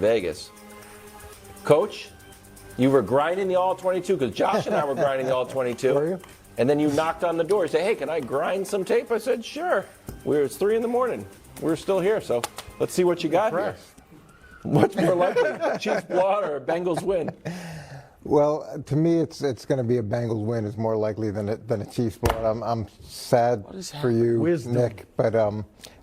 Vegas. Coach, you were grinding the all-22 because Josh and I were grinding the all-22. Were you? And then you knocked on the door. You said, hey, can I grind some tape? I said, sure. It's 3 in the morning. We're still here, so let's see what you got here. Much more likely, Chiefs blowout or Bengals win? Well, to me, it's going to be a Bengals win. Is more likely than a Chiefs blowout. I'm sad for you, Nick, but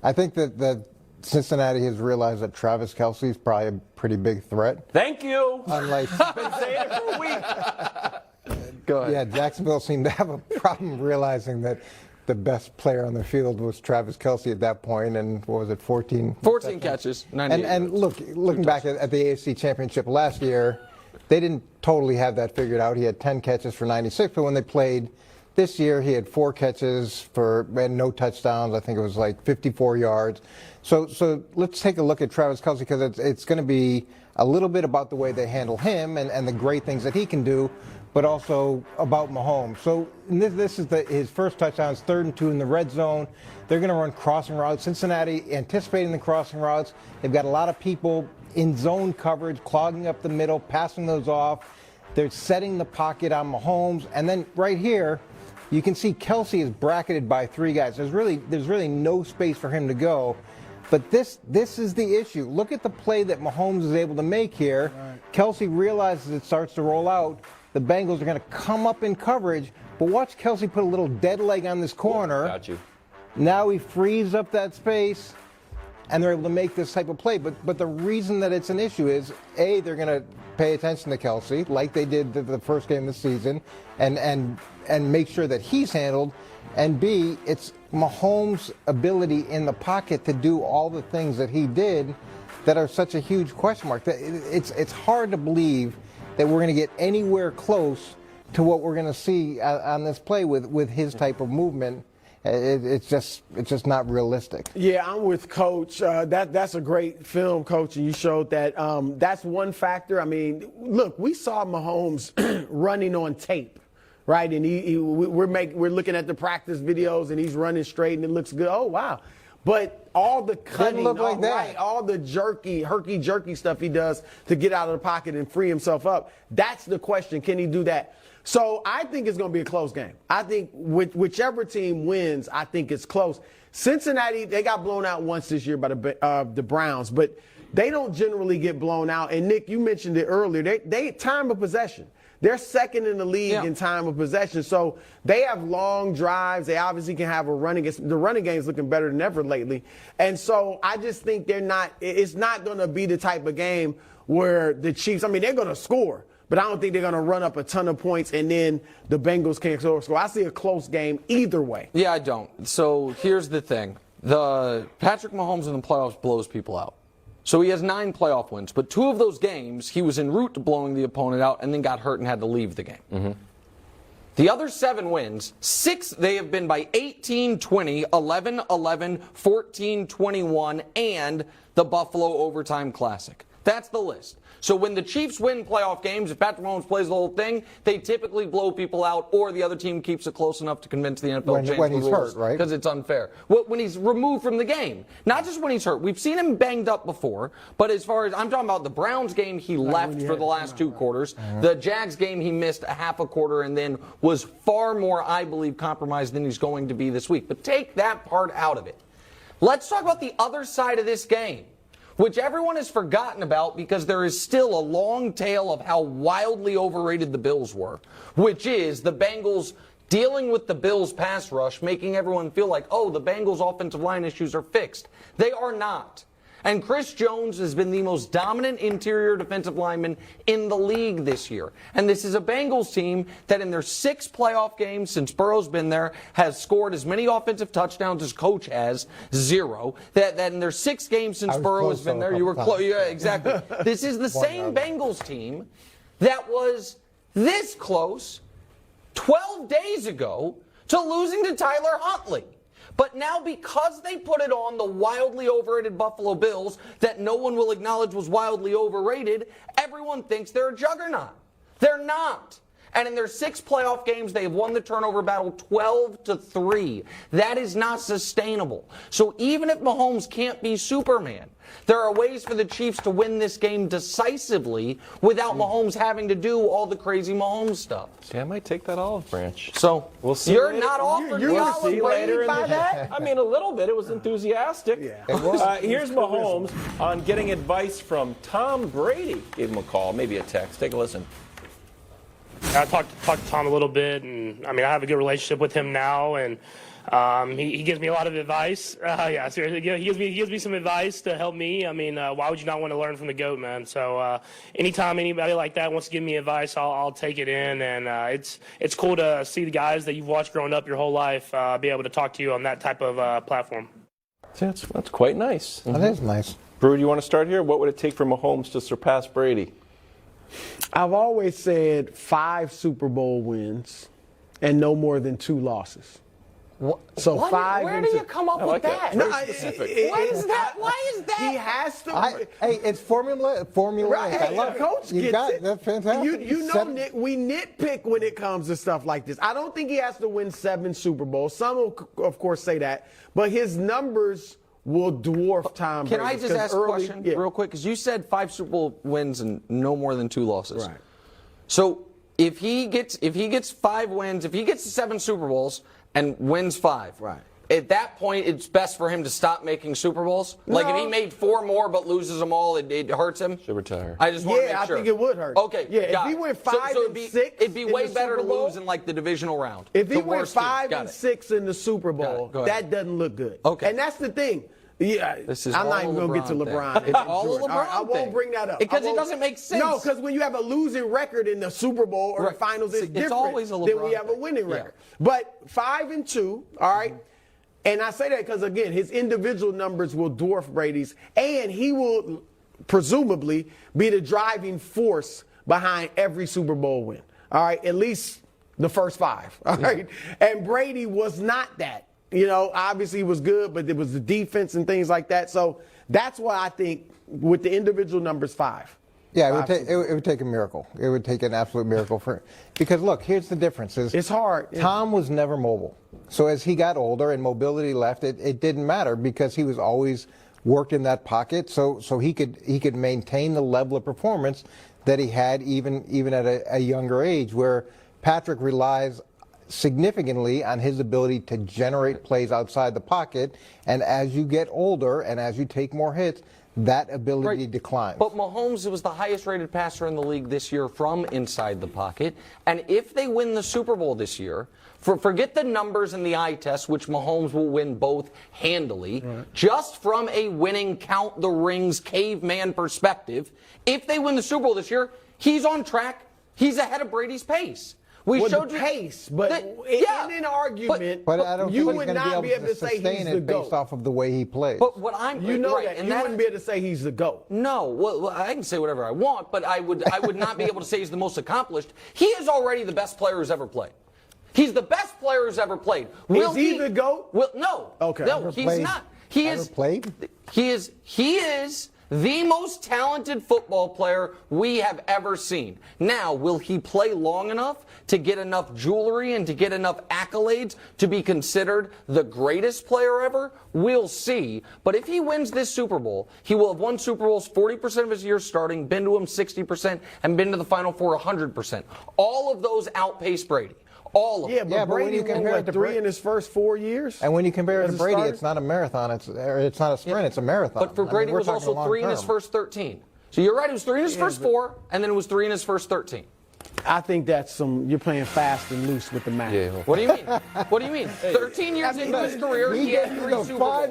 I think that Cincinnati has realized that Travis Kelce is probably a pretty big threat. Thank you. Unlike, I've been saying it for a week. Go ahead. Yeah, Jacksonville seemed to have a problem realizing that the best player on the field was Travis Kelce at that point, and what was it, 14 catches, 98 and looking back at the AFC Championship last year, they didn't totally have that figured out. He had 10 catches for 96, but when they played this year, he had 4 catches and no touchdowns. I think it was like 54 yards. So let's take a look at Travis Kelce, because it's going to be a little bit about the way they handle him and the great things that he can do, but also about Mahomes. So this is his first touchdown. It's 3rd and 2 in the red zone. They're going to run crossing routes. Cincinnati anticipating the crossing routes. They've got a lot of people in zone coverage, clogging up the middle, passing those off. They're setting the pocket on Mahomes. And then right here, you can see Kelce is bracketed by 3 guys. There's really no space for him to go. But this is the issue. Look at the play that Mahomes is able to make here. Right. Kelce realizes it starts to roll out. The Bengals are going to come up in coverage, but watch Kelce put a little dead leg on this corner. Got you. Now he frees up that space, and they're able to make this type of play. But the reason that it's an issue is, A, they're going to pay attention to Kelce, like they did the first game of the season, and make sure that he's handled. And B, it's Mahomes' ability in the pocket to do all the things that he did that are such a huge question mark. It's hard to believe that we're going to get anywhere close to what we're going to see on this play with his type of movement. It's just not realistic. Yeah, I'm with Coach. That's a great film, Coach, and you showed that. That's one factor. I mean, look, we saw Mahomes running on tape, right? And we're looking at the practice videos, and he's running straight, and it looks good. Oh, wow. But all the cutting, all the herky-jerky stuff he does to get out of the pocket and free himself up, that's the question. Can he do that? So I think it's going to be a close game. I think whichever team wins, I think it's close. Cincinnati, they got blown out once this year by the Browns, but they don't generally get blown out. And, Nick, you mentioned it earlier. They time of possession. They're second in the league in time of possession. So they have long drives. They obviously can have a running game. The running game is looking better than ever lately. And so I just think it's not going to be the type of game where the Chiefs, they're going to score, but I don't think they're going to run up a ton of points and then the Bengals can't score. I see a close game either way. Yeah, I don't. So here's the thing. The Patrick Mahomes in the playoffs blows people out. So he has 9 playoff wins, but 2 of those games he was en route to blowing the opponent out and then got hurt and had to leave the game. Mm-hmm. The other 7 wins, 6 they have been by 18-20, 11-11, 14-21, and the Buffalo Overtime Classic. That's the list. So when the Chiefs win playoff games, if Patrick Mahomes plays the whole thing, they typically blow people out, or the other team keeps it close enough to convince the NFL to change when the he's rules, hurt, right? Because it's unfair. When he's removed from the game, not just when he's hurt. We've seen him banged up before, but as far as I'm talking about the Browns game, he left for the last 2 quarters. The Jags game, he missed a half a quarter and then was far more, I believe, compromised than he's going to be this week. But take that part out of it. Let's talk about the other side of this game, which everyone has forgotten about because there is still a long tail of how wildly overrated the Bills were, which is the Bengals dealing with the Bills' pass rush, making everyone feel like, oh, the Bengals' offensive line issues are fixed. They are not. And Chris Jones has been the most dominant interior defensive lineman in the league this year. And this is a Bengals team that in their 6 playoff games since Burrow's been there has scored as many offensive touchdowns as Coach has, 0. That in their 6 games since Burrow has been there, you were close. Yeah, exactly. This is the same Bengals team that was this close 12 days ago to losing to Tyler Huntley. But now because they put it on the wildly overrated Buffalo Bills that no one will acknowledge was wildly overrated, everyone thinks they're a juggernaut. They're not. And in their 6 playoff games, they have won the turnover battle 12-3. That is not sustainable. So even if Mahomes can't be Superman, There are ways for the Chiefs to win this game decisively without Mahomes having to do all the crazy Mahomes stuff. See, I might take that olive branch. So We'll see you're later. not offering You're the gonna olive see branch later in by the- that? I mean, a little bit. It was enthusiastic. Yeah. Here's Mahomes on getting advice from Tom Brady. Gave him a call, maybe a text. Take a listen. I talked to Tom a little bit, and I mean, I have a good relationship with him now, and he gives me a lot of advice. Yeah, seriously, he gives me some advice to help me. I mean, why would you not want to learn from the GOAT, man? So anytime anybody like that wants to give me advice, I'll take it in, and it's cool to see the guys that you've watched growing up your whole life be able to talk to you on that type of platform. That's quite nice. That is nice. Brew, do you want to start here? What would it take for Mahomes to surpass Brady? I've always said 5 Super Bowl wins and no more than 2 losses. So What? 5. Where do you come up with that? Very specific. Why is that? Why is that? He has to. Hey, it's formulaic. Right, I love the coach it. You gets got it. That's fantastic. You know, Nick, we nitpick when it comes to stuff like this. I don't think he has to win 7 Super Bowls. Some will, of course, say that, but his numbers will dwarf Tom Can Brady. I just ask a question Yeah. real quick? Because you said 5 Super Bowl wins and no more than 2 losses. Right. So if he gets 5 wins, if he gets to 7 Super Bowls and wins 5, Right. At that point, it's best for him to stop making Super Bowls. Like if he made 4 more but loses them all, it hurts him. Should retire. I just want to Yeah, make I sure. think it would hurt. Okay, Yeah, got if he it. went So 5 it'd and be, 6 it'd be in way the better to Super Bowl, lose in like the divisional round. If he The went worst teams. 5 Got and it. 6 in the Super Bowl, Go ahead. that doesn't look good. Okay. And that's the thing. Yeah, This is I'm all not even going to get to LeBron thing. LeBron. It's all a Jordan. LeBron I won't thing. bring that up. Because I it won't- doesn't make sense. No, because when you have a losing record in the Super Bowl or Right. the finals, it's It's different always a than when LeBron you have a thing. winning Yeah. record. But 5 and 2, all right? And I say that because, again, his individual numbers will dwarf Brady's, and he will presumably be the driving force behind every Super Bowl win. All right? At least the first 5. All right? And Brady was not that. You know, obviously he was good, but it was the defense and things like that. So that's why I think with the individual numbers, 5. Yeah, it would take a miracle. It would take an absolute miracle because look, here's the difference: It's hard. Yeah. Tom was never mobile, so as he got older and mobility left, it didn't matter because he was always worked in that pocket. So he could maintain the level of performance that he had even at a younger age, where Patrick relies significantly on his ability to generate plays outside the pocket, and as you get older and as you take more hits, that ability declines. But Mahomes was the highest rated passer in the league this year from inside the pocket. And if they win the Super Bowl this year, forget the numbers and the eye test, which Mahomes will win both handily, just from a winning count the rings caveman perspective, if they win the Super Bowl this year, he's on track. He's ahead of Brady's pace. We Well, showed the you pace, but in an argument, But I don't you think he's would going to not be able to say sustain he's it the based GOAT. off of the way he plays. But what I'm You know right, that. and You that- wouldn't be able to say he's the GOAT. No, well, I can say whatever I want, but I would not be able to say he's the most accomplished. He is already the best player who's ever played. He's the best player who's ever played. Is he the GOAT? Well, no. Okay. No, Ever he's played? not. He Ever is played? He is the most talented football player we have ever seen. Now, will he play long enough to get enough jewelry and to get enough accolades to be considered the greatest player ever? We'll see. But if he wins this Super Bowl, he will have won Super Bowls 40% of his years starting, been to them 60%, and been to the Final Four 100%. All of those outpace Brady. All of Yeah, them. but Yeah, but when Brady you won compare it to 3 in his first 4 years. And when you compare it as to a Brady, starter? it's not a marathon. It's not a sprint. It's a marathon. But for Brady, it we're was talking also 3 in his long-term. first 13. So you're right, it was 3 in his first 4, and then it was 3 in his first 13. I think that's you're playing fast and loose with the math. Yeah. What do you mean? What do you mean? 13 years into his career, he had 3 Super Bowls.